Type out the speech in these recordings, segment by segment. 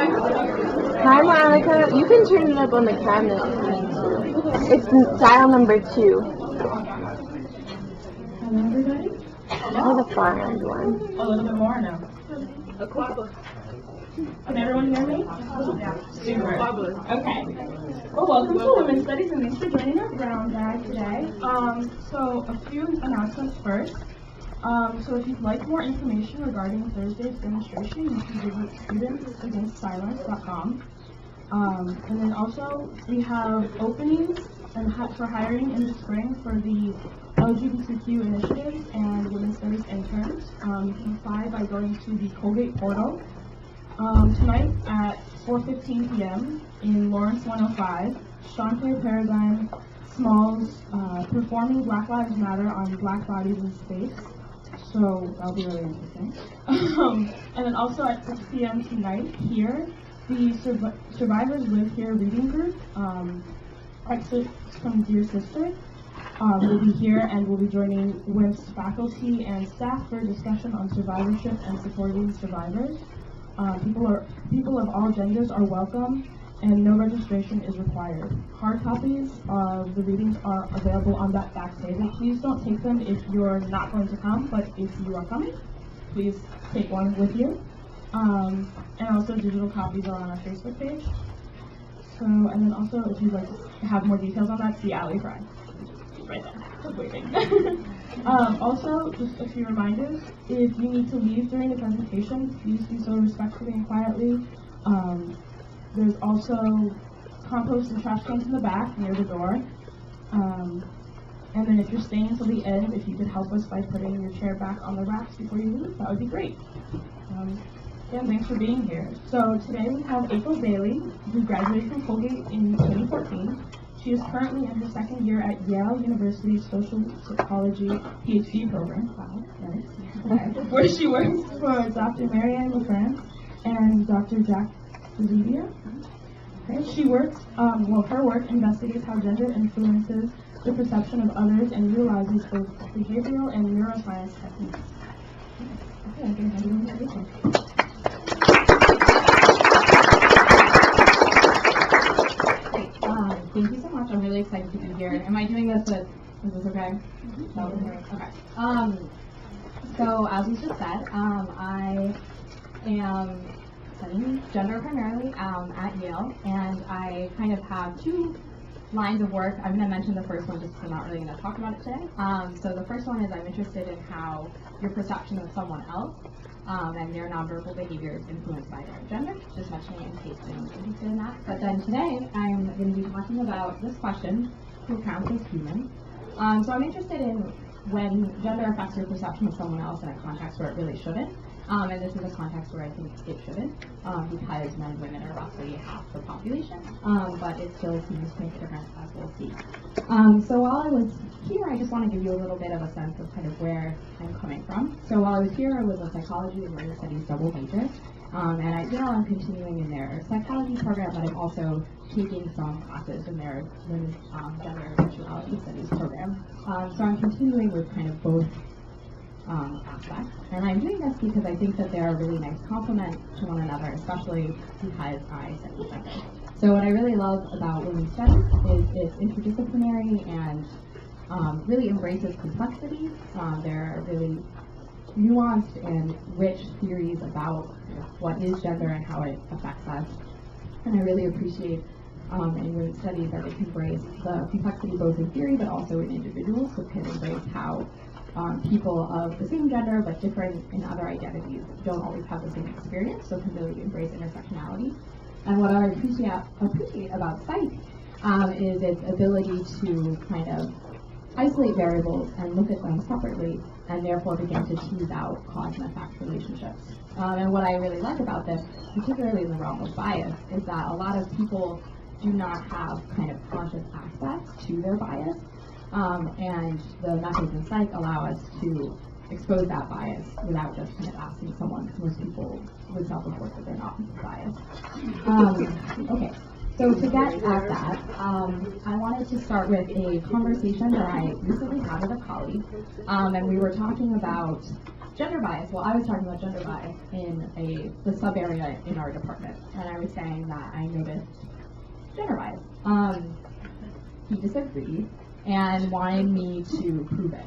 Hi, Monica. You can turn it up on the cabinet if you need to. It's dial number 2. Hello, everybody. Or the far end one. A little bit more now. Can everyone hear me? Super. Okay. Well, welcome to Women's Studies, and thanks for joining our brown bag today. So a few announcements first. So if you'd like more information regarding Thursday's demonstration, you can visit studentsagainstsilence.com. And then also we have openings for hiring in the spring for the LGBTQ initiatives and women's studies interns. You can apply by going to the Colgate portal. Tonight at 4:15 p.m. in Lawrence 105, Shante Paradigm Smalls performing Black Lives Matter on Black Bodies in Space. So that'll be really interesting. And then also at 6 p.m. tonight here, the Survivors Live Here reading group, excerpts from Dear Sister, will be here and will be joining WMST faculty and staff for a discussion on survivorship and supporting survivors. People of all genders are welcome, and no registration is required. Hard copies of the readings are available on that back table. Please don't take them if you're not going to come, but if you are coming, please take one with you. And also digital copies are on our Facebook page. So, and then also if you'd like to have more details on that, see Allie Fry. She's right there, just waiting. Also, just a few reminders. If you need to leave during the presentation, please do so respectfully and quietly. There's also compost and trash cans in the back near the door. And then if you're staying until the end, if you could help us by putting your chair back on the racks before you leave, that would be great. Again, thanks for being here. So today we have April Bailey, who graduated from Colgate in 2014. She is currently in her second year at Yale University's Social Psychology PhD program, where she works for Dr. Marianne LaFrance and Dr. Jack Zevia. Okay. She works, her work investigates how gender influences the perception of others and utilizes both behavioral and neuroscience techniques. Okay, I'm going to hand it over to April. Thank you so much. I'm really excited to be here. Am I doing this is this okay? Okay. So as you just said, I am studying gender primarily at Yale, and I kind of have two lines of work. I'm going to mention the first one just because I'm not really going to talk about it today. So the first one is I'm interested in how your perception of someone else and their nonverbal behavior is influenced by their gender, just mentioning it in case anyone's interested in that. But then today I'm going to be talking about this question, who counts as human? So I'm interested in when gender affects your perception of someone else in a context where it really shouldn't. And this is a context where I think it shouldn't, because men and women are roughly half the population, but it still seems to make a difference, as we'll see. So while I was here, I just want to give you a little bit of a sense of kind of where I'm coming from. So while I was here, I was a psychology and women's studies double major, and at Yale I'm continuing in their psychology program, but I'm also taking some classes in their women's gender and sexuality studies program. So I'm continuing with kind of both aspects. And I'm doing this because I think that they're a really nice complement to one another, especially because I study gender. So what I really love about women's studies is it's interdisciplinary and really embraces complexity. There are really nuanced and rich theories about what is gender and how it affects us. And I really appreciate in women's studies that it can embrace the complexity both in theory but also in individuals, so it can embrace how people of the same gender but different in other identities don't always have the same experience, so can really embrace intersectionality. And what I appreciate about psych is its ability to kind of isolate variables and look at them separately and therefore begin to tease out cause and effect relationships. And what I really like about this, particularly in the realm of bias, is that a lot of people do not have kind of conscious access to their bias. And the methods in psych allow us to expose that bias without just kind of asking someone, because most people would self-report that they're not biased. Okay, so to get at that, I wanted to start with a conversation that I recently had with a colleague, and we were talking about gender bias. Well, I was talking about gender bias in the sub area in our department, and I was saying that I noticed gender bias. He disagreed and wanted me to prove it.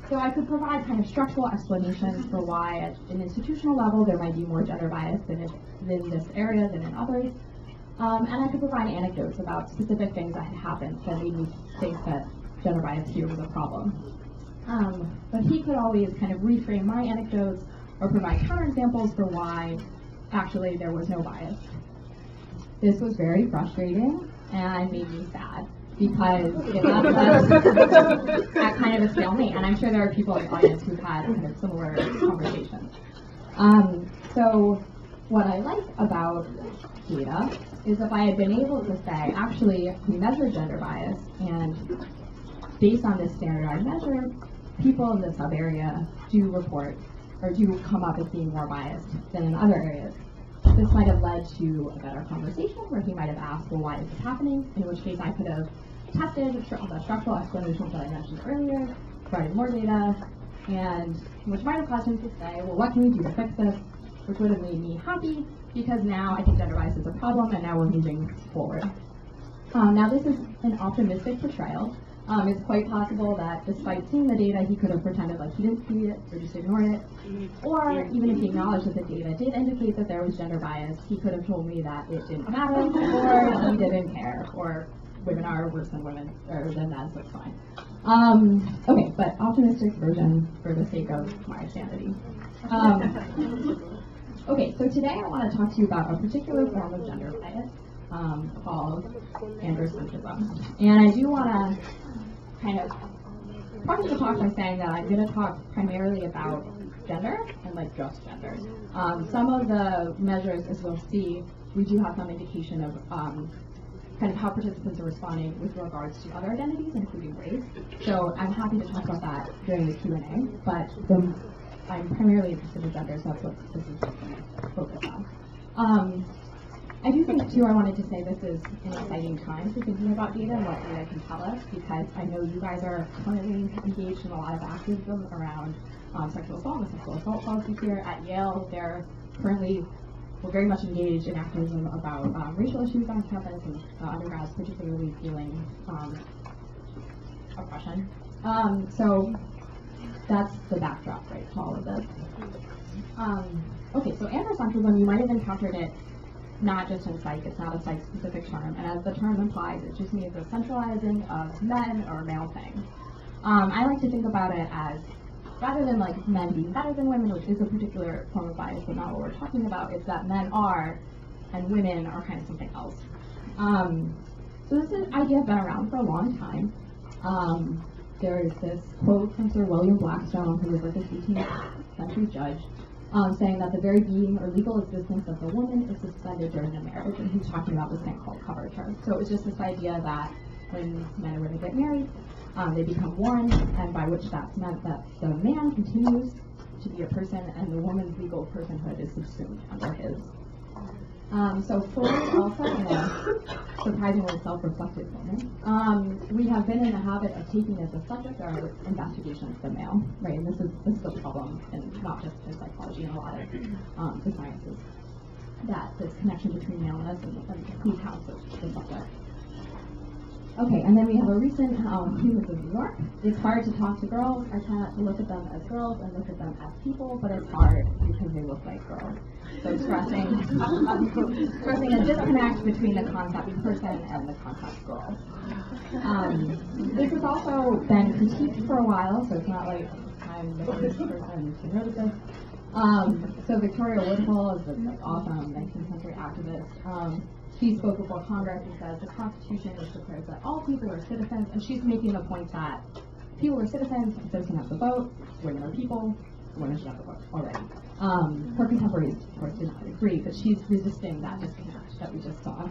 So I could provide kind of structural explanations for why at an institutional level there might be more gender bias in this area than in others. And I could provide anecdotes about specific things that had happened that made me think that gender bias here was a problem. But he could always kind of reframe my anecdotes or provide counterexamples for why actually there was no bias. This was very frustrating and made me sad because it left us at kind of a stalemate, and I'm sure there are people in the audience who've had kind of similar conversations. So what I like about data is if I had been able to say, actually, we measured gender bias, and based on this standardized measure, people in the sub-area do report or do come up as being more biased than in other areas. This might have led to a better conversation where he might have asked, well, why is this happening? In which case I could have tested the structural explanations that I mentioned earlier, provided more data, and which might have caused him to say, well, what can we do to fix this? Which would have made me happy because now I think gender bias is a problem and now we're moving forward. Now this is an optimistic portrayal. It's quite possible that despite seeing the data, he could have pretended like he didn't see it or just ignored it. Or even if he acknowledged that the data did indicate that there was gender bias, he could have told me that it didn't matter or he didn't care, or women are worse than women, or than men, so it's fine. Okay, but optimistic version for the sake of my sanity. Okay, so today I want to talk to you about a particular form of gender bias called androcentrism. And I do want to kind of preface the talk by saying that I'm going to talk primarily about gender and like just gender. Some of the measures, as we'll see, we do have some indication of kind of how participants are responding with regards to other identities, including race. So I'm happy to talk about that during the Q&A, but I'm primarily interested in gender, so that's what this is going to focus on. I do think, too, I wanted to say this is an exciting time for thinking about data and what data can tell us, because I know you guys are currently engaged in a lot of activism around sexual assault and sexual assault policies here at Yale. We're very much engaged in activism about racial issues on campus, and undergrads particularly feeling oppression. So that's the backdrop, right, to all of this. Okay, so androcentrism, you might have encountered it not just in psych, it's not a psych-specific term, and as the term implies, it just means the centralizing of men or male things. I like to think about it as, rather than like men being better than women, which is a particular form of bias, but not what we're talking about, it's that men are, and women are kind of something else. So this idea has been around for a long time. There is this quote from Sir William Blackstone, who was like a 18th century judge, saying that the very being or legal existence of the woman is suspended during a marriage, and he's talking about this thing called coverture. So it's just this idea that when men and women get married, they become one, and by which that's meant that the man continues to be a person and the woman's legal personhood is subsumed under his. So Freud also, in a surprisingly self-reflective moment, we have been in the habit of taking as a subject our investigation of the male, right? And this is a problem, and not just in psychology, in a lot of the sciences, that this connection between maleness and who counts as the subject. Okay, and then we have a recent Humans of New York. It's hard to talk to girls. I try not to look at them as girls and look at them as people, but it's hard because they look like girls. So stressing a disconnect between the concept person and the concept girl. This has also been critiqued for a while, so it's not like I'm the first person to notice this. So Victoria Woodhull is this awesome 19th century activist. She spoke before Congress and says the Constitution which declares that all people are citizens, and she's making the point that people are citizens can have the vote, women are people, women should have the vote already. Her contemporaries, of course, did not agree, but she's resisting that disconnect that we just saw.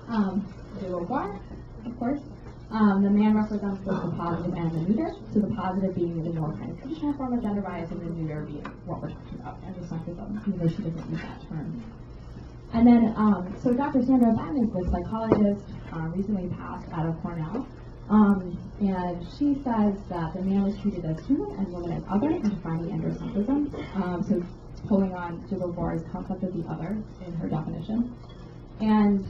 De Beauvoir, of course, the man represents both the positive and the neuter, so the positive being the more kind of traditional form of gender bias, and the neuter being what we're talking about, androcentrism, even though she doesn't use that term. And then, so Dr. Sandra Benn is this psychologist, recently passed out of Cornell, And she says that the man is treated as human and woman as other, and defining androcentrism. So pulling on de Beauvoir's concept of the other in her definition. And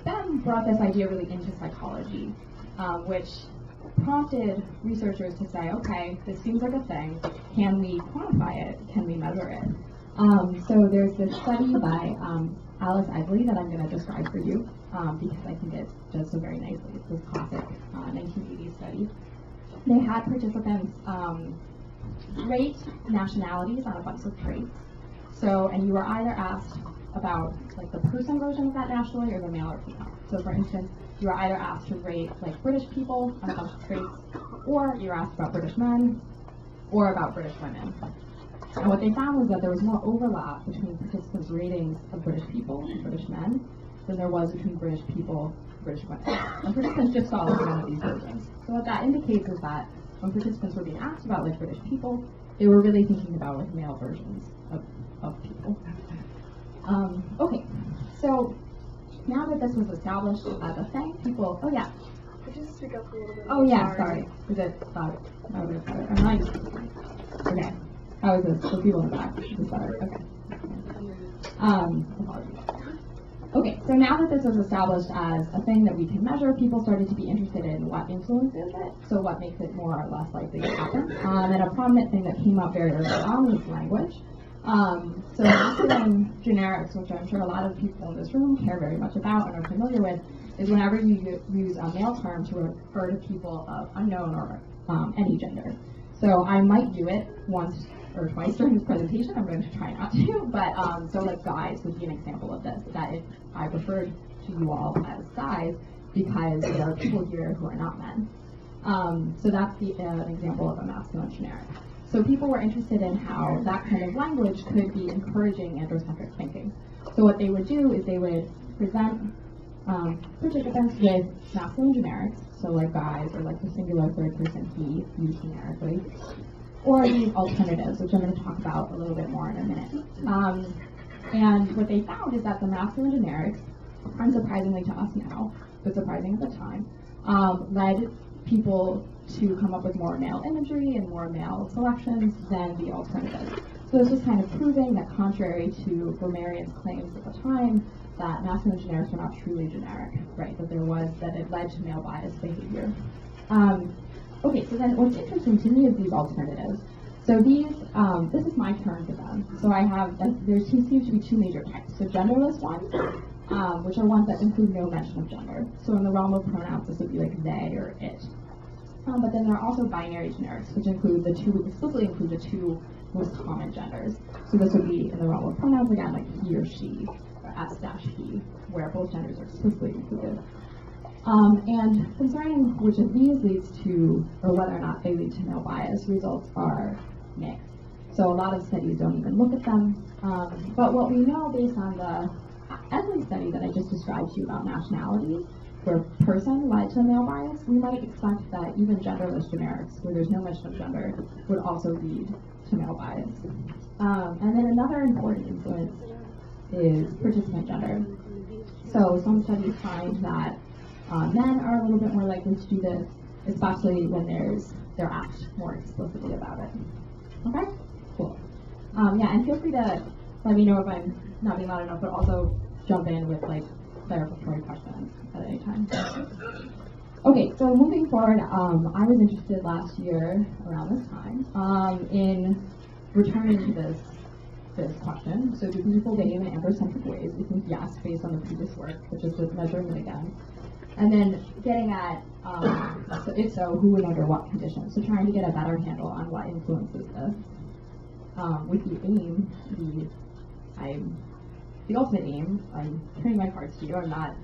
Ben brought this idea really into psychology, which prompted researchers to say, okay, this seems like a thing. Can we quantify it? Can we measure it? So there's this study by Alice Isley that I'm going to describe for you because I think it does so very nicely. It's this classic 1980s study. They had participants rate nationalities on a bunch of traits. So, and you were either asked about like the person version of that nationality or the male or female. So for instance, you were either asked to rate like British people on a bunch of traits, or you were asked about British men, or about British women. And what they found was that there was more overlap between participants' ratings of British people and British men than there was between British people and British women. And participants just saw like one of these versions. So what that indicates is that when participants were being asked about like British people, they were really thinking about like male versions of people. Okay, so now that this was established as a thing, people, oh yeah. Could you speak up a little bit? Oh yeah, sorry. Is it loud? I would have said it. I'm not used to it. Okay. How is this? For people in the back, is better. Okay. Apologies. Okay, so now that this was established as a thing that we can measure, people started to be interested in what influences it, so what makes it more or less likely to happen. And a prominent thing that came up very early on was language. So masculine generics, which I'm sure a lot of people in this room care very much about and are familiar with, is whenever you use a male term to refer to people of unknown or any gender. So I might do it once or twice during this presentation. I'm going to try not to, but so like guys would be an example of this, that if I referred to you all as guys because there are people here who are not men. So that's an example of a masculine generic. So people were interested in how that kind of language could be encouraging androcentric thinking. So what they would do is they would present participants with masculine generics, so like guys or like the singular third person he used generically, or these alternatives, which I'm going to talk about a little bit more in a minute. And what they found is that the masculine generics, unsurprisingly to us now, but surprising at the time, led people to come up with more male imagery and more male selections than the alternatives. So this was kind of proving that contrary to grammarians' claims at the time, that masculine generics were not truly generic, right? That it led to male biased behavior. Okay, so then what's interesting to me is these alternatives. So these, this is my turn for them. So I have, there seems to be two major types. So genderless ones, which are ones that include no mention of gender. So in the realm of pronouns, this would be like they or it. But then there are also binary generics, which explicitly include the two most common genders. So this would be in the realm of pronouns, again, like he or she, or s-he, where both genders are explicitly included. And concerning which of these leads to, or whether or not they lead to male bias, results are mixed. So a lot of studies don't even look at them. But what we know based on the Esley study that I just described to you about nationalities, where person led to male bias, we might expect that even genderless generics, where there's no mention of gender, would also lead to male bias. And then another important influence is participant gender. So some studies find that men are a little bit more likely to do this, especially when they're asked more explicitly about it. Okay? Cool. Yeah, and feel free to let me know if I'm not being loud enough, but also jump in with like clarificatory questions at any time. Okay, so moving forward, I was interested last year around this time in returning to this question. So do people behave in androcentric ways? We think yes, based on the previous work, which is just measuring it again. And then getting at, so if so, who and under what conditions? So trying to get a better handle on what influences this. With the aim, the ultimate aim, I'm turning my cards to you, I'm not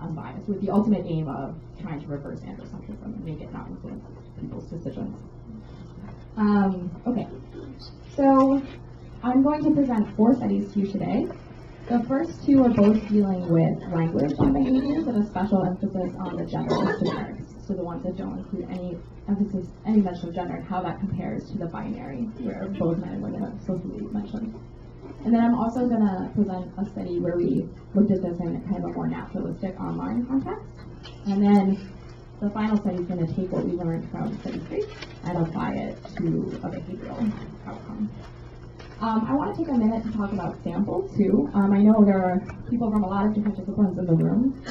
unbiased, with the ultimate aim of trying to reverse androcentrism and make it not influence people's decisions. Okay, so I'm going to present 4 studies to you today. The first 2 are both dealing with language and behaviors with a special emphasis on the genderless generics, so the ones that don't include any mention of gender and how that compares to the binary, where both men and women are explicitly mentioned. And then I'm also going to present a study where we looked at this in kind of a more naturalistic online context. And then the final study is going to take what we learned from study 3 and apply it to a behavioral outcome. I want to take a minute to talk about samples too. I know there are people from a lot of different disciplines in the room.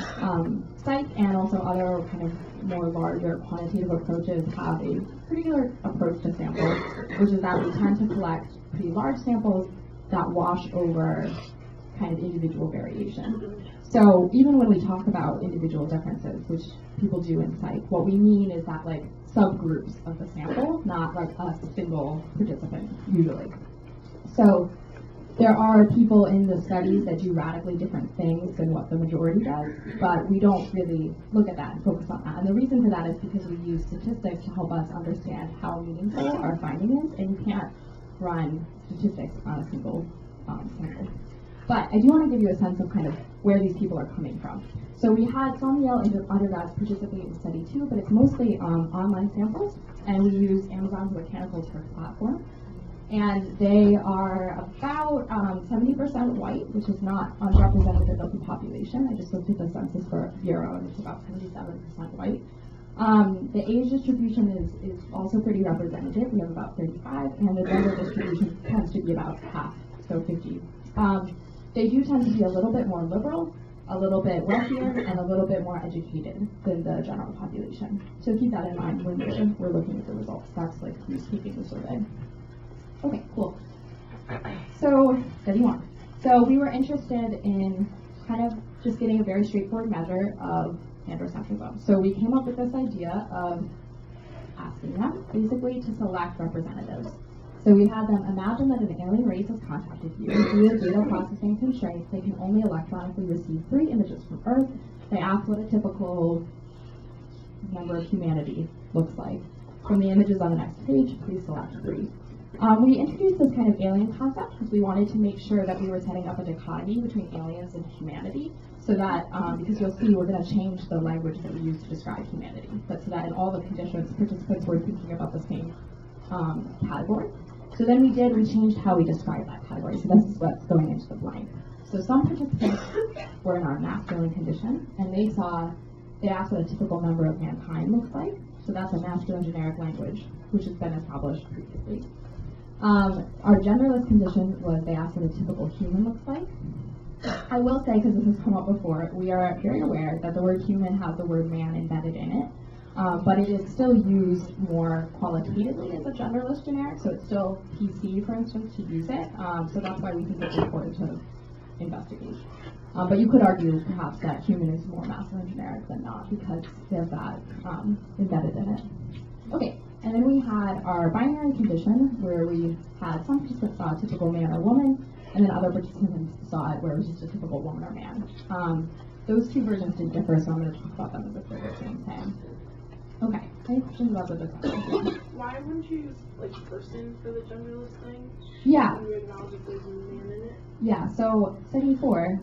Psych and also other kind of more larger quantitative approaches have a particular approach to samples, which is that we tend to collect pretty large samples that wash over kind of individual variation. So even when we talk about individual differences, which people do in psych, what we mean is that like subgroups of the sample, not like a single participant usually. So there are people in the studies that do radically different things than what the majority does, but we don't really look at that and focus on that. And the reason for that is because we use statistics to help us understand how meaningful our finding is, and you can't run statistics on a single sample. But I do want to give you a sense of kind of where these people are coming from. So we had some Yale undergrads participate in study 2, but it's mostly online samples, and we use Amazon's Mechanical Turk platform. And they are about 70% white, which is not unrepresentative of the population. I just looked at the Census Bureau, and it's about 77% white. The age distribution is also pretty representative. We have about 35, and the gender distribution tends to be about half, so 50. They do tend to be a little bit more liberal, a little bit wealthier, and a little bit more educated than the general population. So keep that in mind when we're looking at the results. That's like who's taking the survey. Okay, cool. So, study 1. So we were interested in kind of just getting a very straightforward measure of androcentrism. So we came up with this idea of asking them basically to select representatives. So we had them imagine that an alien race has contacted you. Due to data processing constraints, they can only electronically receive 3 images from Earth. They ask what a typical member of humanity looks like. From the images on the next page, please select 3. We introduced this kind of alien concept because we wanted to make sure that we were setting up a dichotomy between aliens and humanity, so that, because you'll see we're going to change the language that we use to describe humanity, but so that in all the conditions, participants were thinking about the same category. So then we changed how we describe that category, so this is what's going into the blank. So some participants were in our masculine condition, and they asked what a typical member of mankind looks like, so that's a masculine generic language, which has been established previously. Our genderless condition was they asked what a typical human looks like. I will say, because this has come up before, we are very aware that the word human has the word man embedded in it, but it is still used more qualitatively as a genderless generic, so it's still PC, for instance, to use it, so that's why we think it's important to investigate. But you could argue, perhaps, that human is more masculine generic than not, because there's that embedded in it. Okay. And then we had our binary condition, where we had some participants saw a typical man or woman, and then other participants saw it where it was just a typical woman or man. Those 2 versions did differ, so I'm going to talk about them as if they're the same thing. Okay, any questions about the discussion? Why wouldn't you use like person for the genderless thing? Yeah. When you acknowledge that there's a man in it? Yeah, so study 4,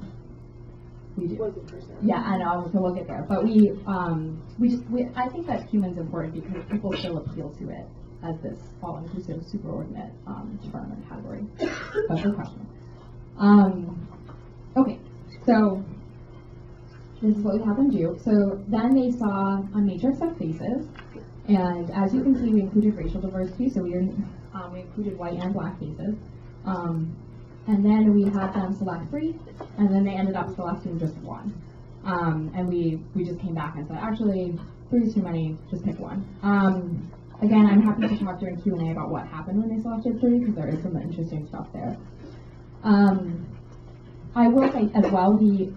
we do. Was it person? Yeah, I know, so we'll get there. But I think that human's important because people still appeal to it as this all-inclusive, superordinate term and category. That's the question. Okay, so this is what we have them do. So then they saw a matrix of faces, and as you can see, we included racial diversity, so we included white and black faces. And then we had them select 3, and then they ended up selecting just 1. And we just came back and said, actually, 3 is too many, just pick 1. Again, I'm happy to talk during Q&A about what happened when they selected 3, because there is some interesting stuff there. I will say as well, these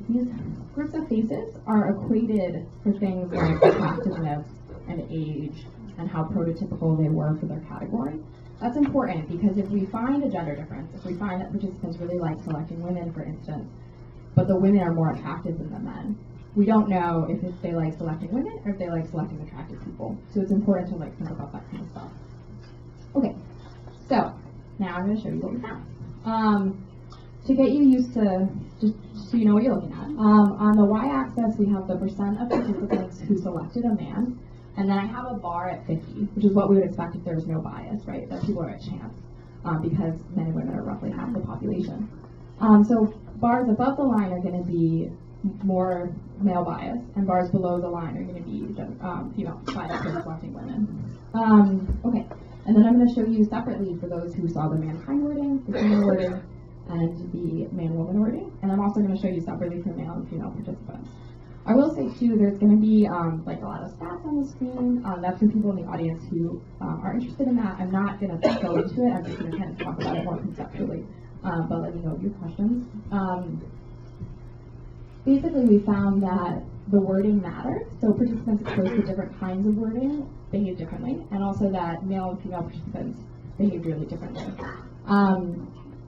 groups of faces are equated for things like attractiveness and age and how prototypical they were for their category. That's important because if we find a gender difference, if we find that participants really like selecting women, for instance, but the women are more attractive than the men, we don't know if they like selecting women or if they like selecting attractive people. So it's important to think about that kind of stuff. Okay, so now I'm going to show you what we found. To get you used to, just so you know what you're looking at, on the y-axis we have the percent of participants who selected a man, and then I have a bar at 50, which is what we would expect if there was no bias, right? That people are at chance, because men and women are roughly half the population. So bars above the line are going to be more male bias, and bars below the line are going to be female bias for selecting women. Okay, and then I'm going to show you separately for those who saw the mankind wording, the human wording, and the man-woman wording, and I'm also going to show you separately for male and female participants. I will say too, there's going to be like a lot of stats on the screen. That's for people in the audience who are interested in that. I'm not going to go into it. I'm just going to kind of talk about it more conceptually, but let me know your questions. Basically, we found that the wording mattered. So participants exposed to different kinds of wording behave differently, and also that male and female participants behaved really differently.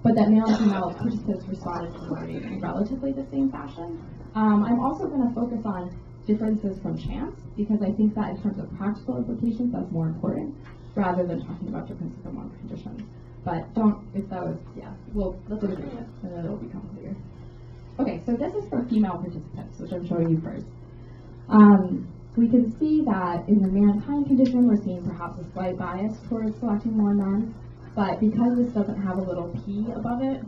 But that male and female participants responded to the wording in relatively the same fashion. I'm also going to focus on differences from chance, because I think that in terms of practical implications, that's more important, rather than talking about differences among conditions. But don't, if that was, yeah, well, let's look at it, and then it'll become clear. Okay, so this is for female participants, which I'm showing you first. We can see that in the mankind condition, we're seeing perhaps a slight bias towards selecting more men, but because this doesn't have a little p above it,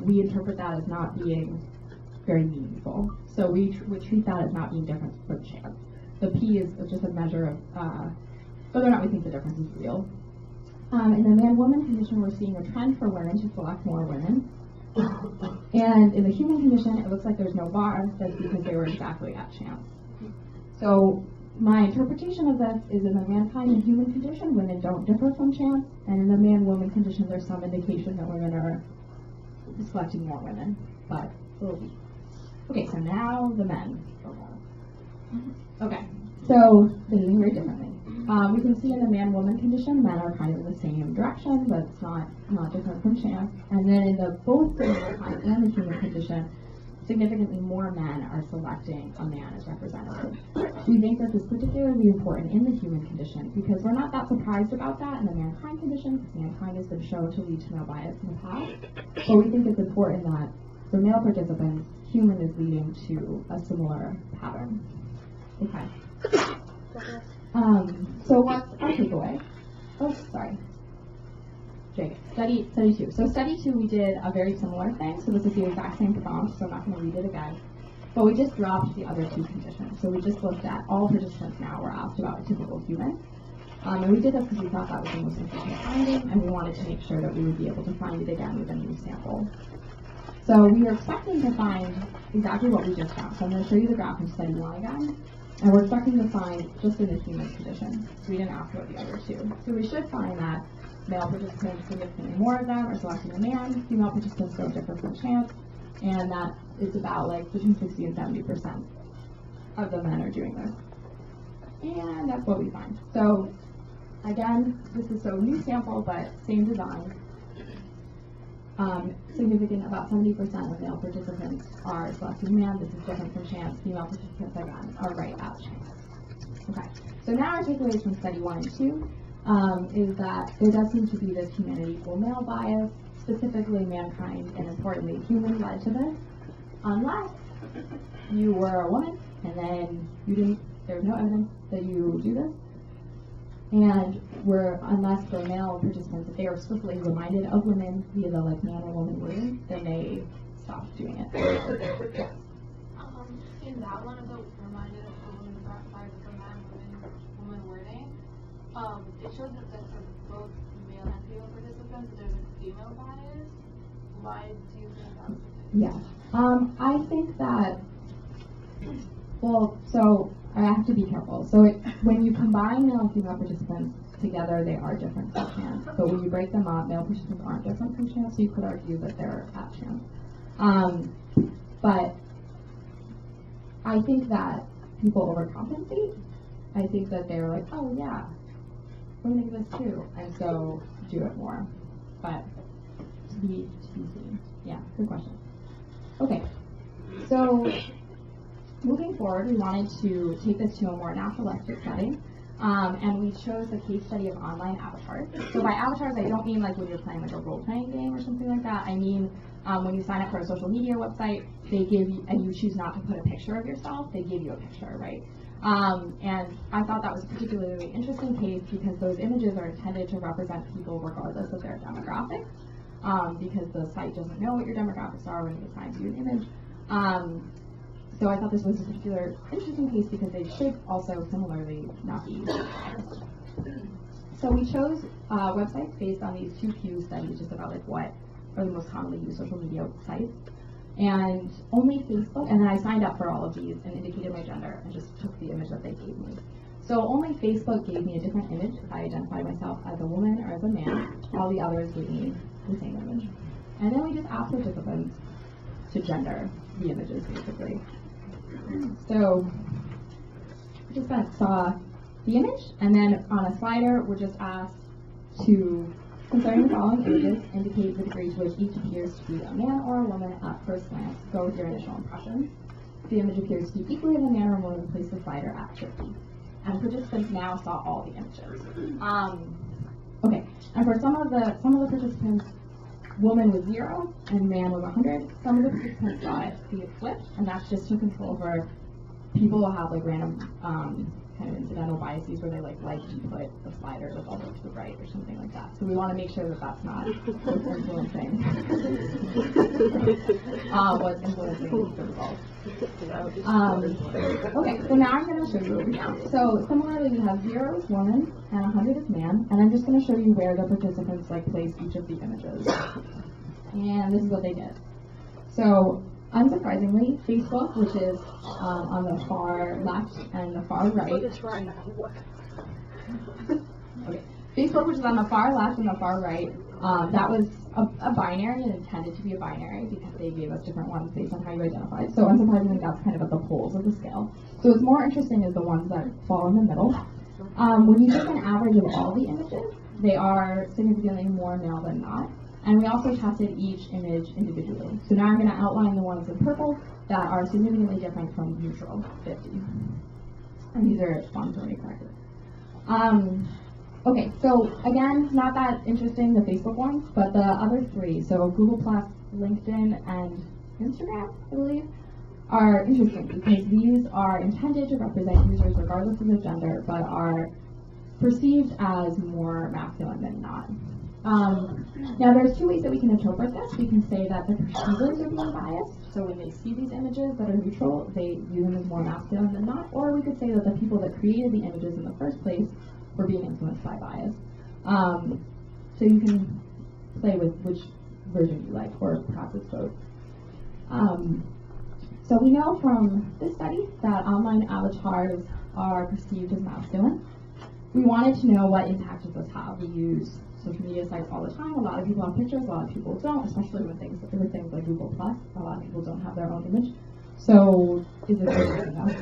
we interpret that as not being very meaningful. So we treat that as not being different from chance. The p is just a measure of whether or not we think the difference is real. In the man-woman condition, we're seeing a trend for women to select more women. And in the human condition, it looks like there's no bar. That's because they were exactly at chance. So my interpretation of this is in the mankind and human condition, women don't differ from chance. And in the man-woman condition, there's some indication that women are selecting more women, but a little weak. Okay, so now the men. Okay, so behaving very differently. We can see in the man-woman condition, men are kind of in the same direction, but it's not different from chance. And then in both the mankind and the human condition, significantly more men are selecting a man as representative. We think this is particularly important in the human condition because we're not that surprised about that in the mankind condition, because mankind has been shown to lead to male bias in the past. But we think it's important that for male participants, human is leading to a similar pattern. Okay. So what's our takeaway? Oh, sorry. Okay, study 2. So study 2, we did a very similar thing. So this is the exact same prompt, so I'm not going to read it again. But we just dropped the other two conditions. So we just looked at all participants now were asked about a typical human. And we did this because we thought that was the most interesting finding, and we wanted to make sure that we would be able to find it again with a new sample. So we were expecting to find exactly what we just found. So I'm going to show you the graph in study 1 again. And we're expecting to find just in the human condition. So we didn't ask about the other two. So we should find that male participants, significantly more of them are selecting a man, female participants don't differ from chance, and that it's about like between 60 and 70% of the men are doing this. And that's what we find. So again, this is so new sample, but same design. Significant, about 70% of male participants are selecting man. This is different from chance. Female participants, again, are right at chance. Okay, so now our takeaways from study 1 and 2 is that there does seem to be this humanity equal male bias, specifically mankind, and importantly, human led to this, unless you were a woman and then you didn't, there was no evidence that you do this. And unless for male participants, if they are explicitly reminded of women via the like man or woman wording, then they stop doing it. Yes. In that one about reminded of the woman by the man woman wording, it shows that for both male and female participants there's a female bias. Why do you think that's the case? Yeah. I think that so I have to be careful. So when you combine male and female participants together, they are different from chance. But when you break them up, male participants aren't different from chance, so you could argue that they're at chance. But I think that people overcompensate. I think that they're like, oh yeah, women do this too, and so do it more. But to be seen. Yeah, good question. Okay, so moving forward, we wanted to take this to a more naturalistic setting, and we chose the case study of online avatars. So by avatars, I don't mean like when you're playing like a role-playing game or something like that. I mean when you sign up for a social media website, they give you, and you choose not to put a picture of yourself, they give you a picture, right? And I thought that was a particularly interesting case because those images are intended to represent people regardless of their demographics, because the site doesn't know what your demographics are when it assigns you an image. So I thought this was a particular interesting case because they should also similarly not be biased. So we chose websites based on these two Pew studies, just about like what are the most commonly used social media sites. And only Facebook, and then I signed up for all of these and indicated my gender and just took the image that they gave me. So only Facebook gave me a different image if I identified myself as a woman or as a man. All the others gave me the same image. And then we just asked participants to gender the images, basically. So participants saw the image, and then on a slider, we're just asked to, concerning the following images, indicate the degree to which each appears to be a man or a woman at first glance. Go with your initial impressions. If the image appears to be equally as a man or a woman, place the slider at 50. And participants now saw all the images. Okay, and for some of the participants, woman was 0 and man was 100. Some of the participants saw it be flipped, and that's just to control over people will have like random kind of incidental biases where they like to put the slider like all the way to the right or something like that. So we want to make sure that that's not what's influencing the results. Okay, so now I'm going to show you. So similarly, we have 0 is woman and 100 is man, and I'm just going to show you where the participants like place each of the images. And this is what they did. So unsurprisingly, Facebook, which is on the far left and the far right. Okay. Facebook, which is on the far left and the far right, that was a binary and intended to be a binary because they gave us different ones based on how you identified. So unsurprisingly, that's kind of at the poles of the scale. So what's more interesting is the ones that fall in the middle. When you take an average of all the images, they are significantly more male than not. And we also tested each image individually. So now I'm going to outline the ones in purple that are significantly different from neutral, 50. And these are ones already corrected. Okay, so again, not that interesting, the Facebook ones, but the other 3, so Google+, LinkedIn, and Instagram, I believe, are interesting because these are intended to represent users regardless of their gender, but are perceived as more masculine than not. Now there's 2 ways that we can interpret this. We can say that the perceivers are being biased, so when they see these images that are neutral, they view them as more masculine than not, or we could say that the people that created the images in the first place were being influenced by bias. So you can play with which version you like, or perhaps it's both. So we know from this study that online avatars are perceived as masculine. We wanted to know what impact does this have. We use social media sites all the time. A lot of people have pictures, a lot of people don't, especially with things like Google+. A lot of people don't have their own image. So is it good enough?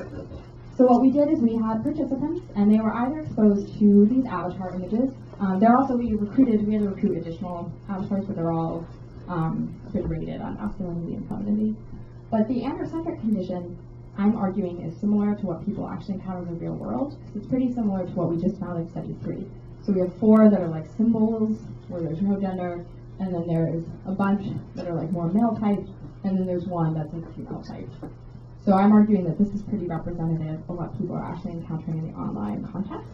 So what we did is we had participants, and they were either exposed to these avatar images. We had to recruit additional avatars, but they're all been rated on masculinity and femininity. But the androcentric condition, I'm arguing, is similar to what people actually encounter in the real world. It's pretty similar to what we just found in study 3. So we have 4 that are like symbols, where there's no gender, and then there's a bunch that are like more male typed, and then there's 1 that's like female typed. So I'm arguing that this is pretty representative of what people are actually encountering in the online context.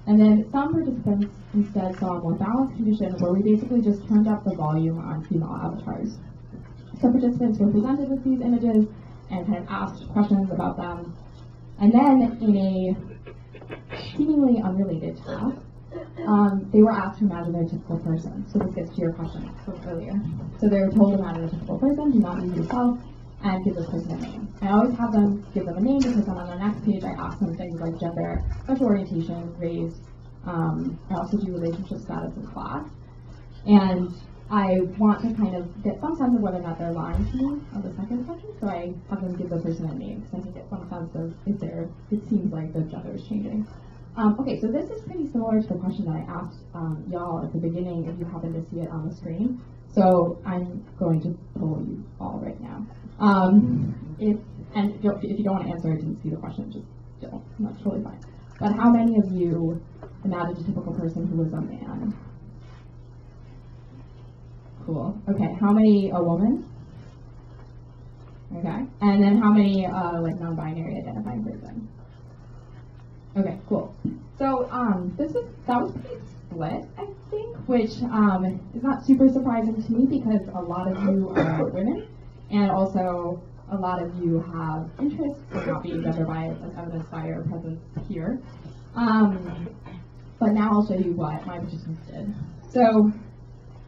And then some participants instead saw a more balanced condition where we basically just turned up the volume on female avatars. So participants were presented with these images and kind of asked questions about them. And then in a seemingly unrelated task, they were asked to imagine a typical person. So this gets to your question from earlier. So they were told to imagine a typical person, do not use yourself, and give this person a name. I always have them give them a name because then on the next page I ask them things like gender, sexual orientation, race. I also do relationship status and class. And I want to kind of get some sense of whether or not they're lying to me on the second question, so I have them give the person a name because I can get some sense of if it seems like the gender is changing. Okay, so this is pretty similar to the question that I asked y'all at the beginning, if you happen to see it on the screen. So I'm going to poll you all right now. If you don't want to answer, I didn't see the question, just don't. That's totally fine. But how many of you imagined a typical person who was a man? Cool. Okay, how many a woman? Okay, and then how many like non-binary identifying person? Okay, cool. So that was pretty split, I think, which is not super surprising to me because a lot of you are women, and also a lot of you have interest in not being gender biased as evidenced by your presence here. But now I'll show you what my participants did. So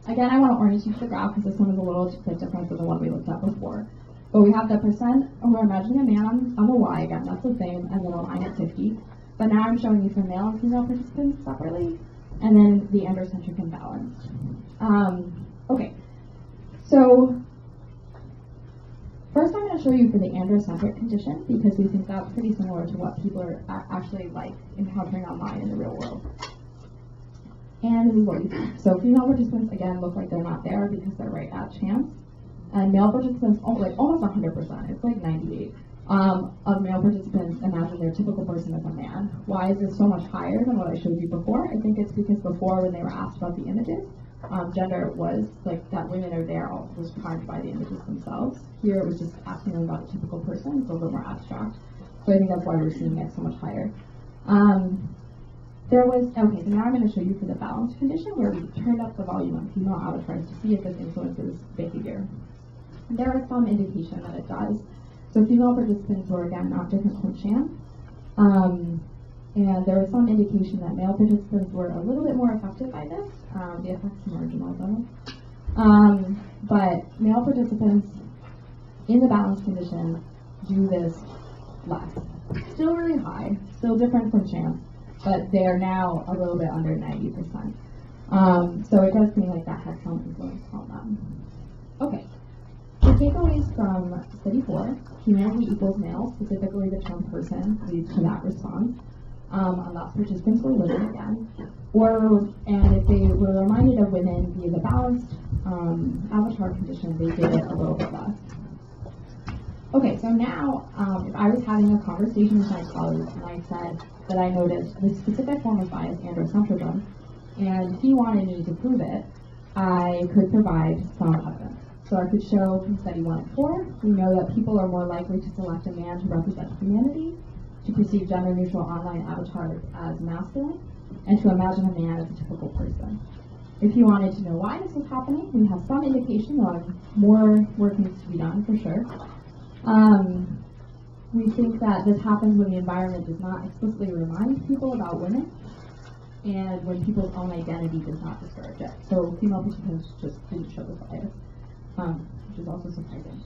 again, I want to orient you to the graph because this one is a little bit different than the one we looked at before. But we have the percent, we're imagining a man on the Y again, that's the same, and then a line at 50. But now I'm showing you for male and female participants separately, and then the androcentric and balanced. Okay, so first I'm going to show you for the androcentric condition because we think that's pretty similar to what people are actually like encountering online in the real world. And this is what we see. So female participants, again, look like they're not there because they're right at chance. And male participants, like almost 100%, it's like 98, of male participants imagine their typical person as a man. Why is this so much higher than what I showed you before? I think it's because before when they were asked about the images, gender was like that women are there was primed by the images themselves. Here it was just asking them about a typical person, it's a little bit more abstract. So I think that's why we're seeing it so much higher. Okay, so now I'm going to show you for the balanced condition where we turned up the volume on female avatars to see if this influences behavior. There is some indication that it does. So female participants were again not different from sham. And there was some indication that male participants were a little bit more affected by this. The effect's marginal though. But male participants in the balanced condition do this less. Still really high, still different from sham, but they are now a little bit under 90%. So it does seem like that had some influence on them. Okay, the takeaways from study 4, humanity equals male, specifically the term person leads to that response. Unless participants were living again, and if they were reminded of women via the balanced avatar condition, they did it a little bit less. Okay, so now if I was having a conversation with my colleague and I said that I noticed this specific form of bias, androcentrism, and he wanted me to prove it, I could provide some evidence. So I could show from study 1 and 4, we know that people are more likely to select a man to represent humanity, to perceive gender-neutral online avatars as masculine, and to imagine a man as a typical person. If you wanted to know why this was happening, we have some indication on more work needs to be done, for sure. We think that this happens when the environment does not explicitly remind people about women, and when people's own identity does not discourage it. So female participants just didn't show this bias, which is also surprising.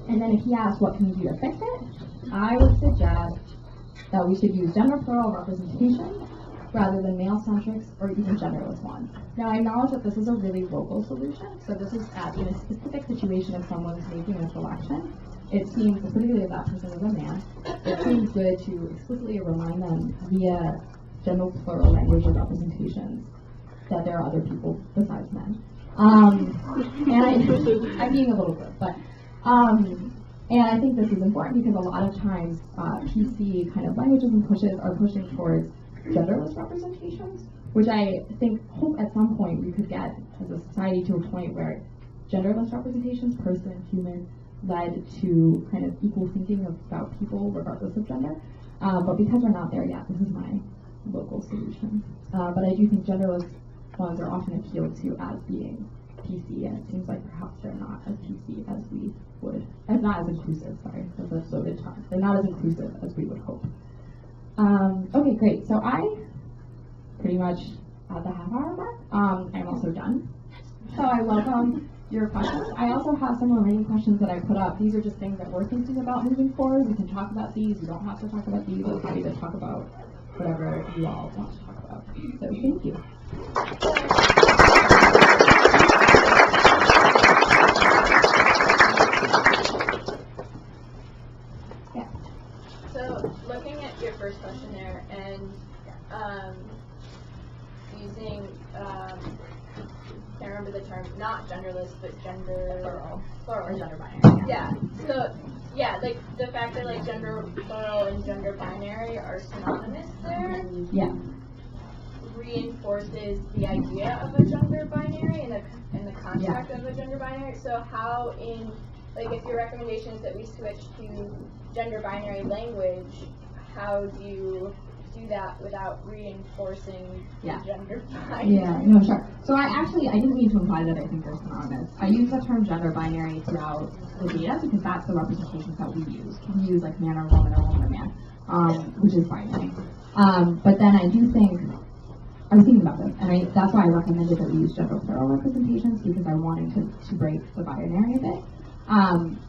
And then if he asked what can we do to fix it, I would suggest that we should use gender plural representation rather than male-centrics or even genderless ones. Now I acknowledge that this is a really local solution, so this is in a specific situation if someone's making a selection. It seems, particularly if that person is a man, it seems good to explicitly remind them via gender plural language of representations that there are other people besides men. And I'm being a little good, but and I think this is important because a lot of times PC kind of languages and pushes are pushing towards genderless representations, which I hope at some point we could get as a society to a point where genderless representations, person, human, led to kind of equal thinking about people regardless of gender. But because we're not there yet, this is my local solution. But I do think genderless ones are often appealed to as being PC, and it seems like perhaps they're not as PC as we would, not as inclusive, sorry, that's a loaded term. They're not as inclusive as we would hope. Okay, great, so I pretty much at the half-hour mark, I'm also done. So I welcome your questions. I also have some remaining questions that I put up. These are just things that we're thinking about moving forward. We can talk about these, we don't have to talk about these, I'm happy to talk about whatever you all want to talk about. So thank you. So, looking at your first question there, and using, can't remember the term, not genderless, but plural, Or gender binary. Yeah. So, yeah, like the fact that like gender plural and gender binary are synonymous there. Yeah. Reinforces the idea of a gender binary and the construct of a gender binary. So how if your recommendation is that we switch to gender binary language, how do you do that without reinforcing Yeah. the gender binary? Yeah, no, sure. So I didn't mean to imply that I think they're synonymous. I use the term gender binary throughout the data because that's the representations that we use. We use like man or woman or man, which is binary. But then I do think, I was thinking about this, and that's why I recommended that we use gender plural representations, because I wanted to break the binary a bit.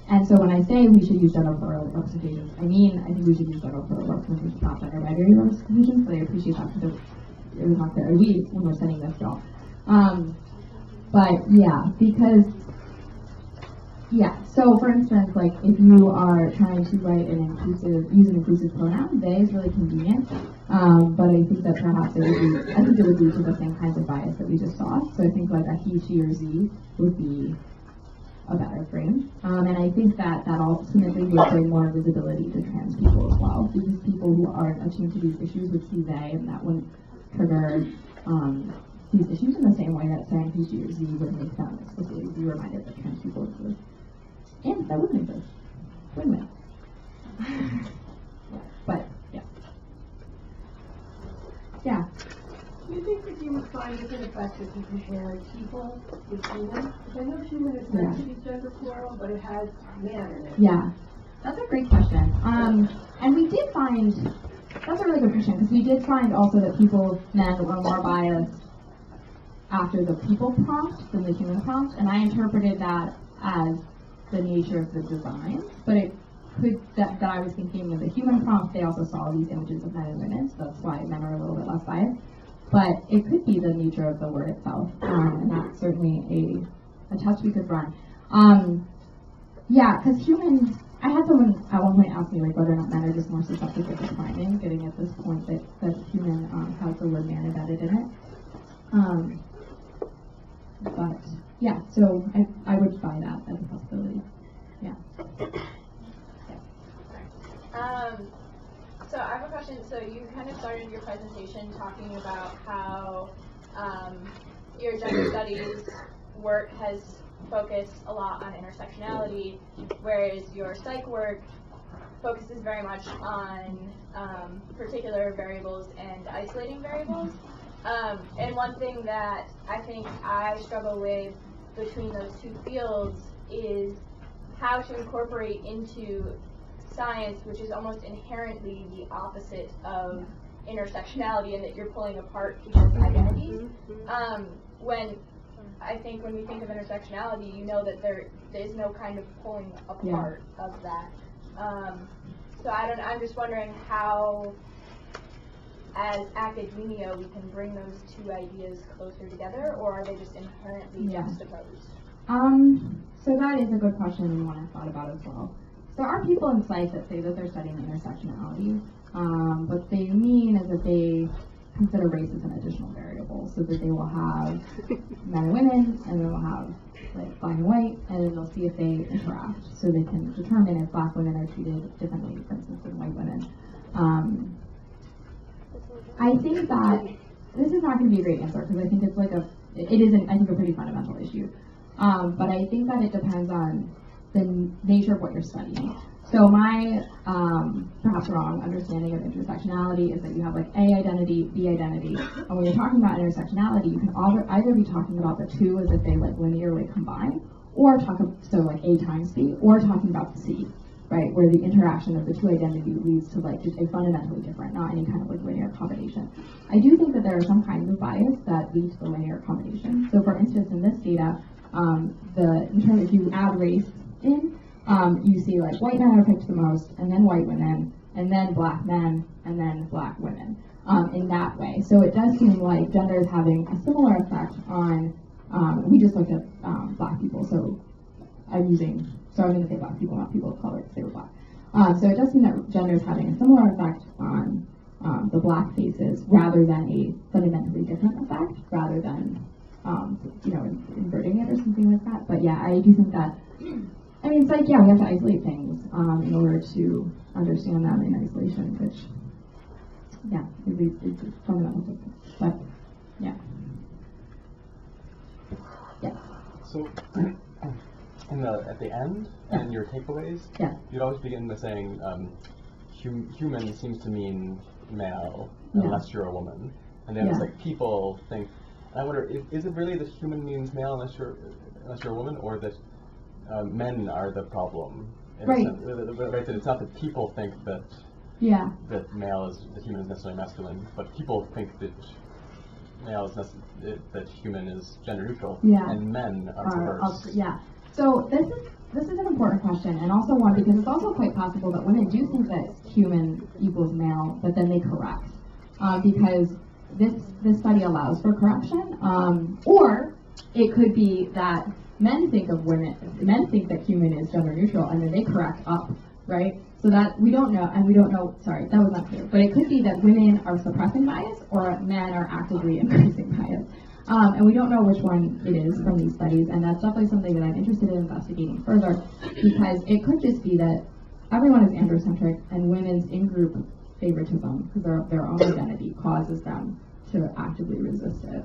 And so when I say we should use gender plural representations, I think we should use gender plural representations, not gender binary representations, but I appreciate that because it was not clear when we're sending this bill. But yeah, because, so for instance, like if you are trying to write use an inclusive pronoun, they is really convenient, but I think that perhaps it would lead to the same kinds of bias that we just saw. So I think like a he, she, or z would be a better frame. And I think that ultimately would bring more visibility to trans people as well, because people who aren't attuned to these issues would see they, and that wouldn't trigger these issues in the same way that saying he, she, or z would make them explicitly be reminded that trans people exist. And that wouldn't exist. Wouldn't it? But, yeah. Yeah. Do you think that you would find it effective to compare people with human? Because I know human is meant to be gender plural, but it has man in it. Yeah, that's a great question. And we did find, that's a really good question, because we did find also that men were more biased after the people prompt than the human prompt, and I interpreted that as the nature of the design, but it could, that I was thinking of the human prompt, they also saw these images of men and women, so that's why men are a little bit less biased. But it could be the nature of the word itself, and that's certainly a test we could run. Yeah, because humans, I had someone at one point ask me like whether or not men are just more susceptible to declining, getting at this point that human has the word man embedded in it. But yeah, so I would buy that as a possibility. Yeah. So I have a question. So you kind of started your presentation talking about how your gender studies work has focused a lot on intersectionality, whereas your psych work focuses very much on particular variables and isolating variables. And one thing that I think I struggle with between those two fields is how to incorporate into science, which is almost inherently the opposite of intersectionality, and that you're pulling apart people's identities. When I think when we think of intersectionality, you know that there is no kind of pulling apart of that. So I'm just wondering how, as academia, we can bring those two ideas closer together, or are they just inherently juxtaposed? So that is a good question and one I've thought about as well. There are people in psych that say that they're studying intersectionality. What they mean is that they consider race as an additional variable, so that they will have men and women, and then they'll have like black and white, and then they'll see if they interact, so they can determine if black women are treated differently, for instance, than white women. I think that this is not going to be a great answer, because I think it's like it is, I think, a pretty fundamental issue. But I think that it depends on the nature of what you're studying. So my, perhaps wrong, understanding of intersectionality is that you have like A identity, B identity, and when you're talking about intersectionality, you can either be talking about the two as if they like linearly combine, or so like A times B, or talking about C, right, where the interaction of the two identities leads to like just a fundamentally different, not any kind of like linear combination. I do think that there are some kinds of bias that lead to the linear combination. So for instance, in this data, if you add race in, you see like white men are picked the most, and then white women, and then black men, and then black women, in that way. So it does seem like gender is having a similar effect on, we just looked at black people, so I'm going to say black people, not people of color, because they were black. So it does seem that gender is having a similar effect on the black faces, rather than a fundamentally different effect, rather than inverting it or something like that. But yeah, I do think that, I mean, it's like, we have to isolate things in order to understand them in isolation, which, it's a fundamental difference. But, So, at the end, in your takeaways, you'd always begin with saying, human seems to mean male Yeah. unless you're a woman. And then it's Yeah. like people think, and I wonder, is it really that human means male unless you're a woman, or that men are the problem? In a Right. sense, right, that it's not that people think that Yeah. that human is necessarily masculine, but people think that that human is gender neutral, Yeah. and men are reversed. Yeah. So this is an important question, and also one because it's also quite possible that women do think that human equals male, but then they correct because this study allows for correction, or it could be that men think that human is gender neutral, and then they correct up, right? So that we don't know, and we don't know. Sorry, that was not clear. But it could be that women are suppressing bias, or men are actively increasing bias. And we don't know which one it is from these studies, and that's definitely something that I'm interested in investigating further, because it could just be that everyone is androcentric, and women's in-group favoritism, because their own identity, causes them to actively resist it.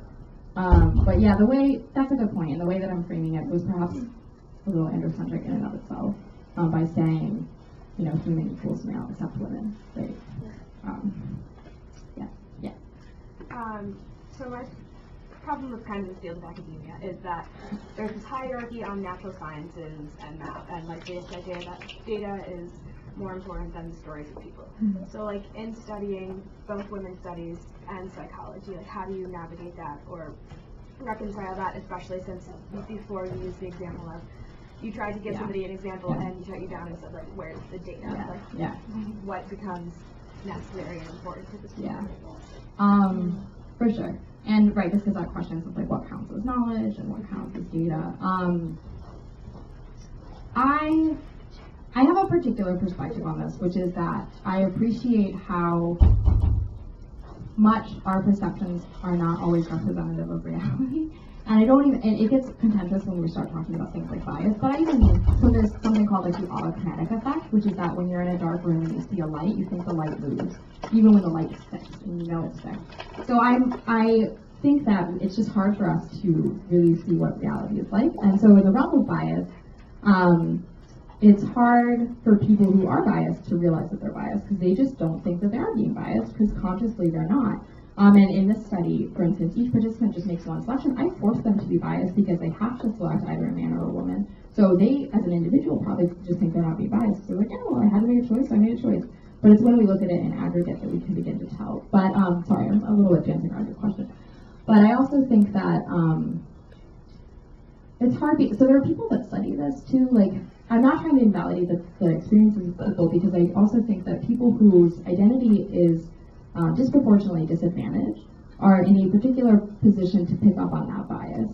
But yeah, that's a good point, and the way that I'm framing it was perhaps a little androcentric in and of itself, by saying, human equals male except women, right? Yeah. So my problem with kind of the field of academia is that there's this hierarchy on natural sciences and math, and like this idea that data is more important than the stories of people. Mhm. So like in studying both women's studies and psychology, like how do you navigate that or reconcile that, especially since before you used the example of you tried to give somebody an example and you shut you down and said like where's the data? Like what becomes necessary and important to this? Yeah. For sure. And right, this is that questions of like what counts as knowledge and what counts as data. I have a particular perspective on this, which is that I appreciate how much our perceptions are not always representative of reality. And and it gets contentious when we start talking about things like bias, but so there's something called like the autokinetic effect, which is that when you're in a dark room and you see a light, you think the light moves, even when the light is fixed and you know it's fixed. So I think that it's just hard for us to really see what reality is like. And so in the realm of bias, it's hard for people who are biased to realize that they're biased because they just don't think that they are being biased because consciously they're not. And in this study, for instance, each participant just makes one selection. I force them to be biased because they have to select either a man or a woman. So they, as an individual, probably just think they're not being biased. So like, yeah, well, I had to make a choice, so I made a choice. But it's when we look at it in aggregate that we can begin to tell. But, sorry, I'm a little bit dancing around your question. But I also think that it's hard, so there are people that study this too, like, I'm not trying to invalidate the experiences of people because I also think that people whose identity is disproportionately disadvantaged are in a particular position to pick up on that bias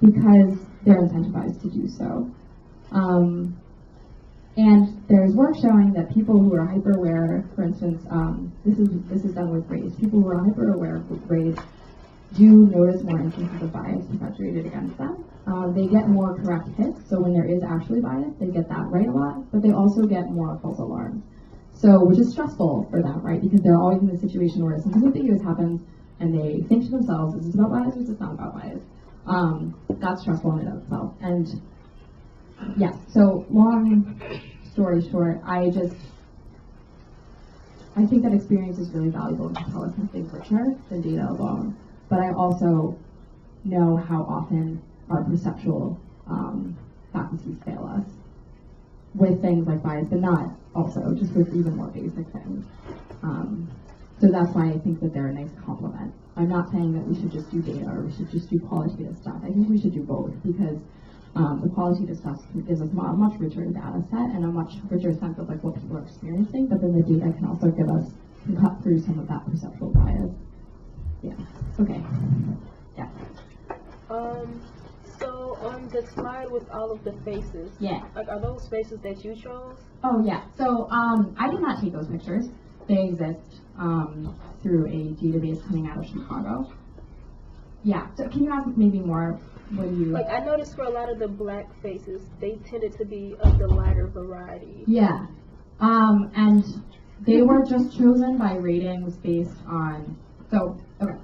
because they're incentivized to do so. And there's work showing that people who are hyper-aware, for instance, this is done with race, people who are hyper-aware of race do notice more instances of bias perpetuated against them. They get more correct hits, so when there is actually bias, they get that right a lot, but they also get more false alarms. So, which is stressful for them, right? Because they're always in the situation where something ambiguous happens, and they think to themselves, is this about bias or is this not about bias? That's stressful in and of itself. And yes, so long story short, I think that experience is really valuable to tell us something richer than data alone. But I also know how often our perceptual faculties fail us with things like bias, but not also, just with even more basic things. So that's why I think that they're a nice complement. I'm not saying that we should just do data or we should just do qualitative stuff. I think we should do both because the qualitative stuff gives us a much richer data set and a much richer sense of like what people are experiencing, but then the data can also can cut through some of that perceptual bias. Yeah. Okay. Yeah. So on the slide with all of the faces, like are those faces that you chose? Oh yeah. So I did not take those pictures. They exist through a database coming out of Chicago. Yeah. So can you ask maybe more? What do you like? I noticed for a lot of the black faces, they tended to be of the lighter variety. Yeah. And they were just chosen by ratings based on. So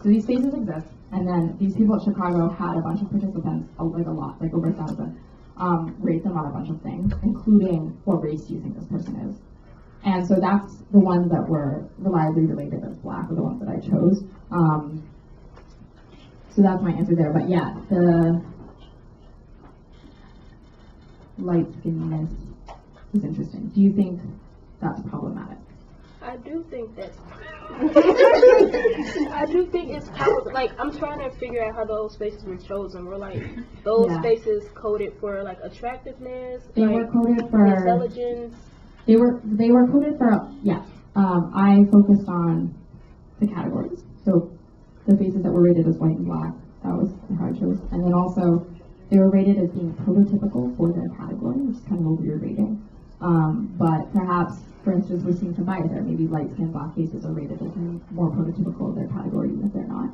these faces exist, and then these people at Chicago had a bunch of participants, like over 1,000, rate them on a bunch of things, including what race do you think this person is. And so that's the ones that were reliably related as black were the ones that I chose. So that's my answer there. But yeah, the light skinness is interesting. Do you think that's problematic? I do think that. I do think it's probably, like, I'm trying to figure out how those spaces were chosen. Were, like, those Yeah. spaces coded for, like, attractiveness? They like, were coded for intelligence? They were coded for, yeah. I focused on the categories. So the faces that were rated as white and black, that was how I chose. And then also, they were rated as being prototypical for their category, which is kind of a weird rating. But perhaps, for instance, we're seeing some bias there. Maybe light-skinned black faces are rated as being more prototypical of their category, even if they're not.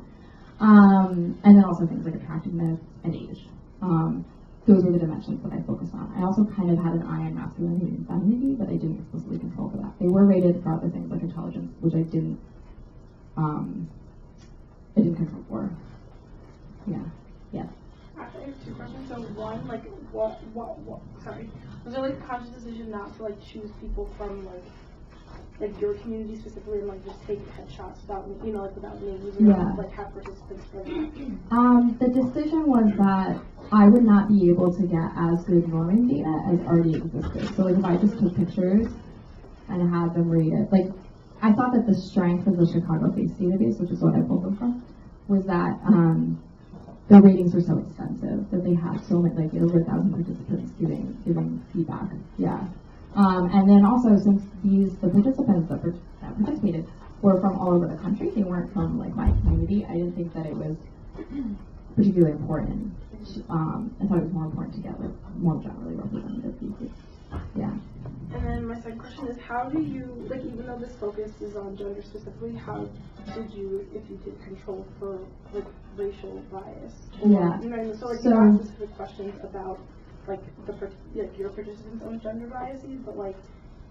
And then also things like attractiveness and age. Those were the dimensions that I focused on. I also kind of had an eye on masculinity and femininity, but I didn't explicitly control for that. They were rated for other things like intelligence, which I didn't control for. Yeah. Yes. Actually, I have two questions. So one, like, what, sorry. Was there, like, a conscious decision not to, like, choose people from, like your community specifically and, like, just take headshots without, you know, like, without names or, Yeah. like, have participants for that? The decision was that I would not be able to get as good norming data as already existed. So, like, if I just took pictures and had them rated, like, I thought that the strength of the Chicago Face database, which is what I pulled them from, was that the ratings were so extensive that they had so many, like, over 1,000 participants giving feedback. Yeah. And then also, since the participants that participated were from all over the country, they weren't from, like, my community, I didn't think that it was particularly important. I thought it was more important to get, like, more generally representative people. Yeah. And then my second question is, how do you, like, even though this focus is on gender specifically, how did you, if you did, control for, like, racial bias? Or, Yeah. you know what I mean? So, like, So- you ask specific questions about, like, your participants' own gender biases, but, like,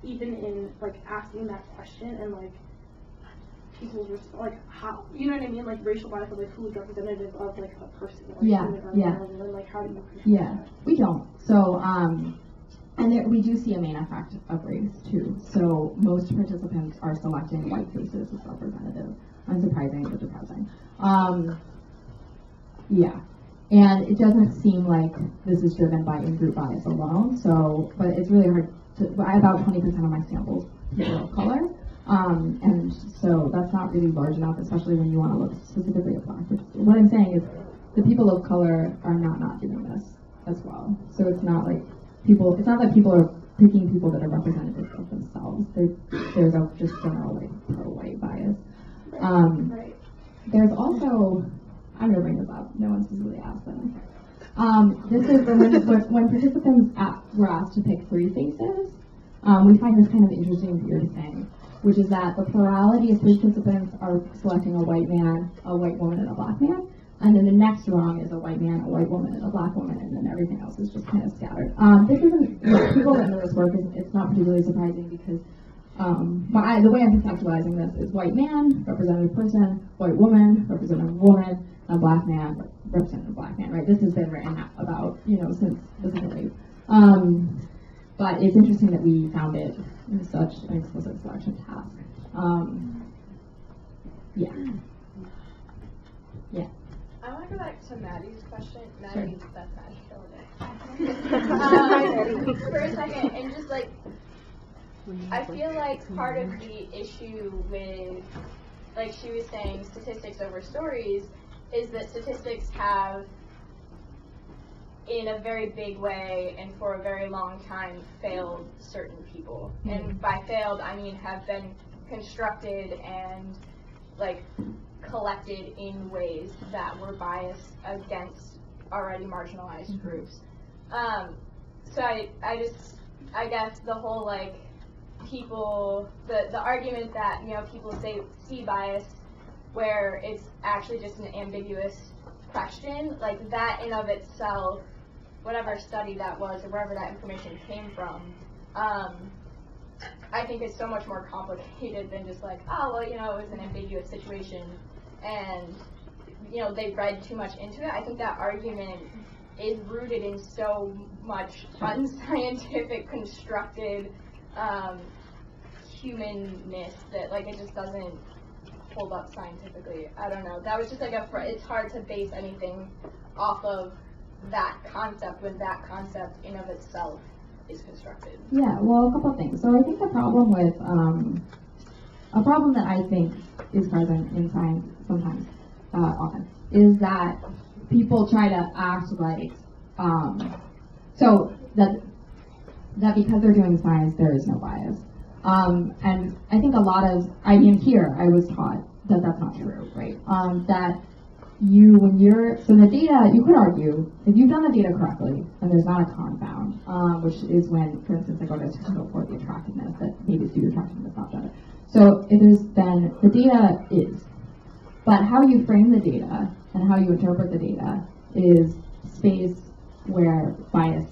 even in, like, asking that question and, like, people's, like, how, you know what I mean? Like, racial bias of, like, who is representative of, like, a person, like, Yeah, human or yeah. whatever, and, like, how do you control Yeah, that? we don't. So, and there, we do see a main effect of race too. So most participants are selecting white faces as representative. Unsurprising, but depressing. Yeah, and it doesn't seem like this is driven by in-group bias alone. So, but it's really hard to. About 20% of my samples people of color, and so that's not really large enough, especially when you want to look specifically at black participants. What I'm saying is, the people of color are not doing this as well. So it's not like people. It's not that people are picking people that are representative of themselves. There's a just general, like, pro-white bias. Right. There's also, I'm gonna bring this up. No one specifically asked them. This is when participants were asked to pick 3 faces. We find this kind of interesting, weird thing, which is that the plurality of participants are selecting a white man, a white woman, and a black man. And then the next rung is a white man, a white woman, and a black woman, and then everything else is just kind of scattered. This isn't, people that know this work, it's not particularly surprising because the way I'm conceptualizing this is white man, representative person, white woman, representative woman, and black man, representative black man, right? This has been written about, since the second wave. But it's interesting that we found it in such an explicit selection task. Yeah. Yeah. I want to go back to Maddie's question. Sure. Maddie, that's Maddie. For a second, and just like, I feel like part of the issue with, like she was saying, statistics over stories, is that statistics have, in a very big way and for a very long time, failed certain people. And by failed, I mean have been constructed and, like, collected in ways that were biased against already marginalized groups. So I guess the whole, like, people, the argument that, people see bias where it's actually just an ambiguous question, like that in of itself, whatever study that was or wherever that information came from, I think it's so much more complicated than just like, oh, well, it was an ambiguous situation and, they read too much into it. I think that argument is rooted in so much unscientific, constructed, humanness that like it just doesn't hold up scientifically. I don't know. That was just like it's hard to base anything off of that concept when that concept in of itself is constructed. Yeah, well, a couple of things. So I think the problem with, a problem that I think is present in science sometimes, often, is that people try to act like, so that because they're doing science, there is no bias. And I think a lot of, here, I was taught that that's not true, right? That so the data, you could argue, if you've done the data correctly, and there's not a confound, which is when, for instance, I go to technical for the attractiveness, that maybe it's due to attractiveness, not gender. So if there's then, the data is, but how you frame the data and how you interpret the data is space where bias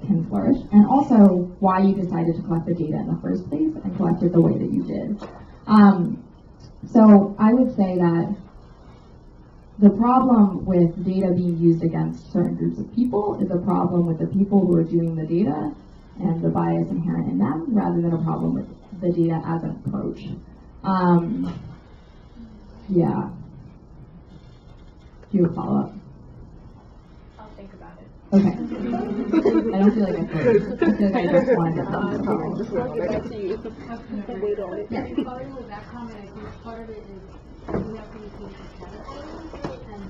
can flourish, and also why you decided to collect the data in the first place and collect it the way that you did. So I would say that the problem with data being used against certain groups of people is a problem with the people who are doing the data and the bias inherent in them, rather than a problem with the data as an approach. Yeah. Do you have a follow-up? I'll think about it. Okay. I don't feel like I could. I feel like I just wanted to come. Just want to get back to you. Wait on it. Yeah, starting with that comment, I think part of it is we have to use these categories, and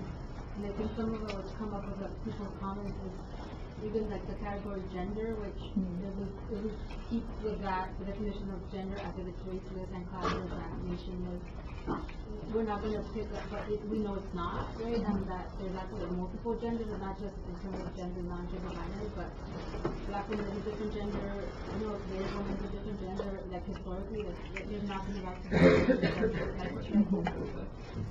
I think some of it was come up with people's comments is even like the category gender, which it was keep with that the definition of gender as if it's raceless and classless and nationless. We're not going to pick up, but we know it's not, right? And that there's actually multiple genders, and not just in terms of gender, non-gender binary, but black women is a different gender, you know, gay women is a different gender, like historically, there's nothing about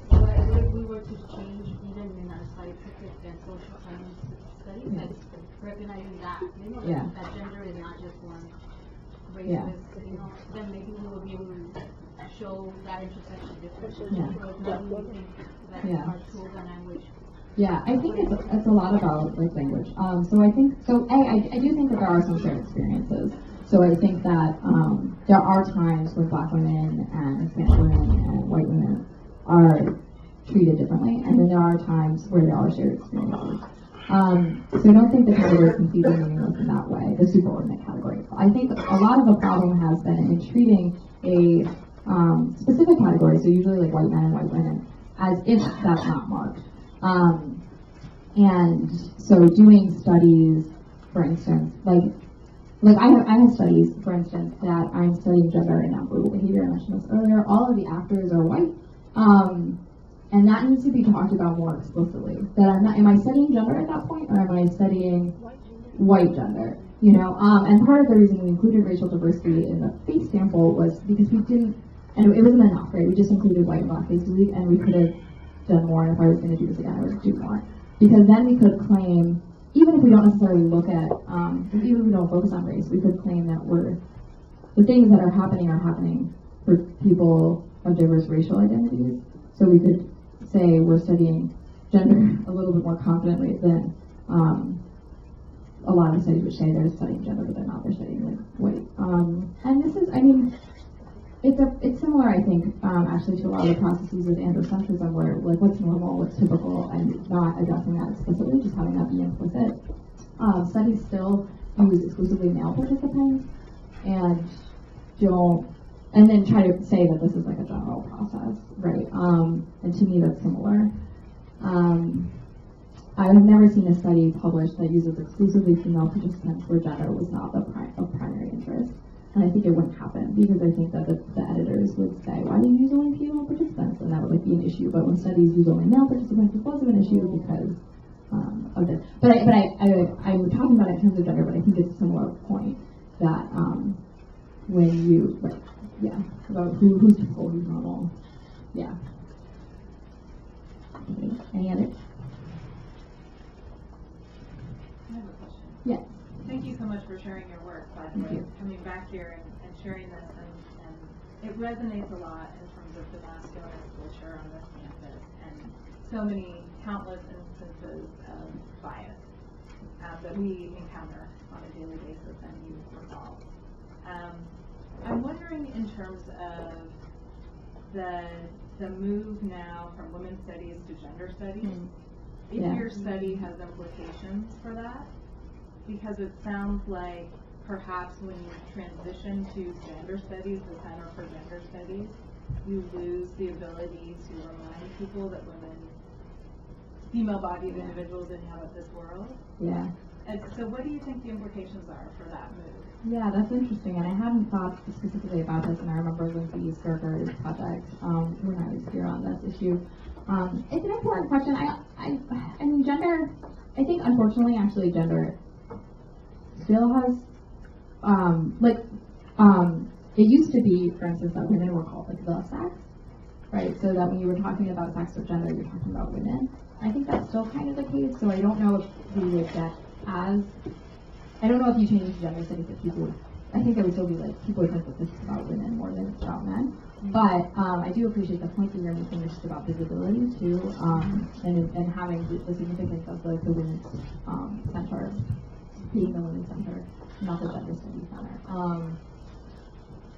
but if we were to change even in our scientific and social science studies, like recognizing that, you know, that gender is not just one race, you know, then maybe we will be able to show that intersection differently. Our tools and language. Yeah, I think it's a lot about like language. So I think I do think that there are some shared experiences. So I think that there are times when Black women and Hispanic women and white women are treated differently, and then there are times where there are shared experiences. So I don't think the category is completely meaningless in that way, the superordinate category. I think a lot of the problem has been in treating a specific category, so usually like white men and white women, as if that's not marked. And so doing studies, for instance, like I have studies, for instance, that I'm studying gender and nonverbal behavior. I mentioned this earlier. All of the actors are white. And that needs to be talked about more explicitly. That am I studying gender at that point, or am I studying white gender? You know, and part of the reason we included racial diversity in the face sample was because we didn't, and it wasn't enough, right? We just included white and black faces, and we could have done more. And if I was going to do this again, I would do more, because then we could claim, even if we don't necessarily look at, even if we don't focus on race, we could claim that the things that are happening for people of diverse racial identities. So we could say we're studying gender a little bit more confidently than a lot of studies which say they're studying gender, but they're not. They're studying like white. And this is, I mean, it's similar, I think, actually to a lot of the processes with androcentrism, where like what's normal, what's typical, and not addressing that explicitly, just having that be implicit. Studies still use exclusively male participants, and then try to say that this is like a general process, right? And to me, that's similar. I have never seen a study published that uses exclusively female participants where gender was not of primary interest. And I think it wouldn't happen, because I think that the editors would say, why do you use only female participants? And that would like be an issue. But when studies use only male participants, it wasn't an issue because of this. But I'm talking about it in terms of gender, but I think it's a similar point that when you, about who's typical, who's normal. Yeah. Okay. Any others? I have a question. Yes. Thank you so much for sharing your work, by the way, coming back here and sharing this, and it resonates a lot in terms of the masculine culture on this campus, and so many countless instances of bias that we encounter on a daily basis and you resolve. I'm wondering in terms of the move now from women's studies to gender studies, if Yeah. your study has implications for that, because it sounds like perhaps when you transition to gender studies, the Center for Gender Studies, you lose the ability to remind people that women, female-bodied individuals inhabit this world. Yeah. And so what do you think the implications are for that move? Yeah, that's interesting, and I hadn't thought specifically about this, and I remember Lindsay Sturger's project when I was here on this issue. It's an important question. I mean, gender, I think unfortunately, actually, gender still has, it used to be, for instance, that women were called like the sex, right? So that when you were talking about sex or gender, you're talking about women. I think that's still kind of the case, so I don't know if we would get I don't know if you change to gender studies that people would, I think there would still be like, people would think that this is about women more than it's about men. But I do appreciate the point that you're making, which is about visibility too, and having the significance of the women's center, being the women's center, not the gender studies center.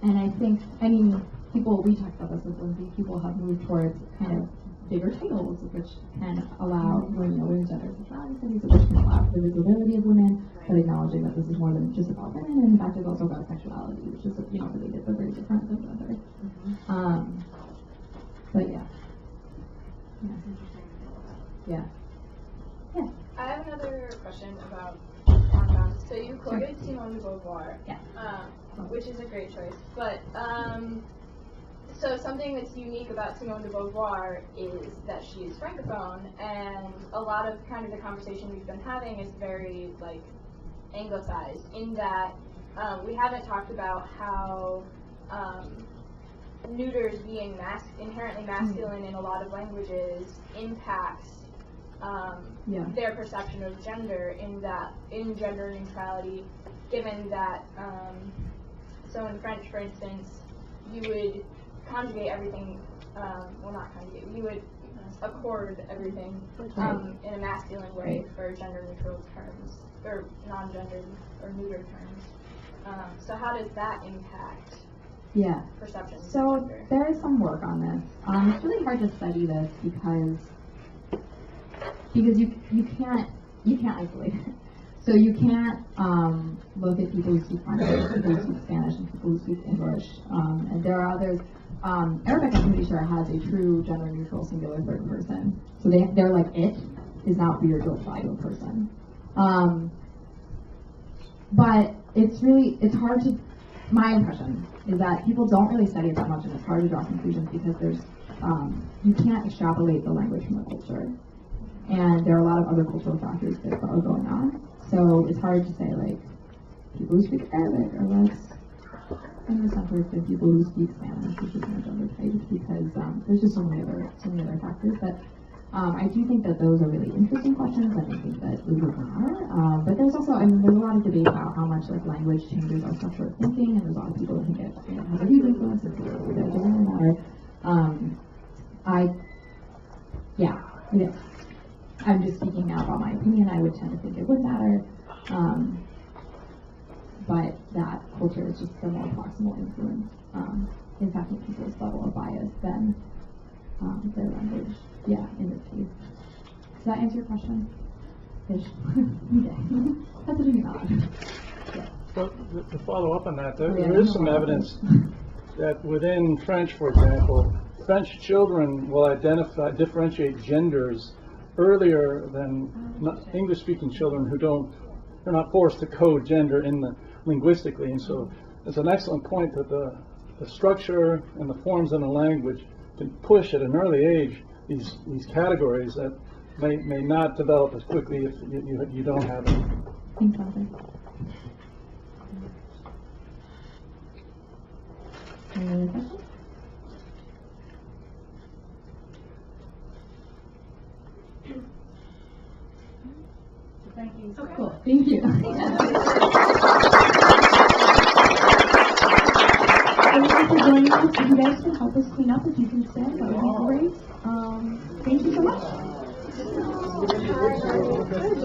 And I think, I mean, people, we talked about this with Lindsay, people have moved towards kind of bigger titles, which can allow women's gender sexuality studies, which can allow the visibility of women, but acknowledging that this is more than just about women, and in fact it's also about sexuality, which is, related but very different than gender. But yeah. Yeah. Yeah. I have another question about pronouns. So you quoted Simone de Beauvoir, Yeah. Which is a great choice. But so something that's unique about Simone de Beauvoir is that she's francophone, and a lot of kind of the conversation we've been having is very like anglicized in that we haven't talked about how neuters being inherently masculine in a lot of languages impacts their perception of gender in gender neutrality, given that so in French, for instance, you would conjugate everything, well not conjugate, you would accord everything in a masculine way for gender neutral terms, or non-gendered or neuter terms. So how does that impact perception? So of gender? there is some work on this. It's really hard to study this because you can't isolate it. So you can't look at people who speak French, people who speak Spanish, and people who speak English. And there are others. Arabic, I'm pretty sure, has a true gender neutral singular third person. So they're like, it is not weird to apply to a person. But it's hard to, my impression is that people don't really study it that much, and it's hard to draw conclusions because there's, you can't extrapolate the language from the culture. And there are a lot of other cultural factors that are going on. So it's hard to say, like, people who speak Arabic are less English-centered than people who speak Spanish, which is more gender-typed, because there's just so many other factors. But I do think that those are really interesting questions, and I think that we are. But there's also, there's a lot of debate about how much, like, language changes our structure of thinking, and there's a lot of people who think it has a huge influence, and people who think it doesn't really matter. I'm just speaking now about my opinion. I would tend to think it would matter, but that culture is just the more proximal influence impacting people's level of bias than their language. Yeah, in this case. Does that answer your question? Ish. Okay. That's what you got. Yeah. So to follow up on that, there is some evidence that within French, for example, French children will differentiate genders earlier than English-speaking children they're not forced to code gender linguistically. And so it's an excellent point that the structure and the forms in the language can push at an early age these categories that may not develop as quickly if you don't have it. Exactly. Any other questions? Thank you. Oh, cool. Thank you. Thank you for joining us. If you guys can help us clean up, if you can stand, that would be great. Thank you so much. Okay.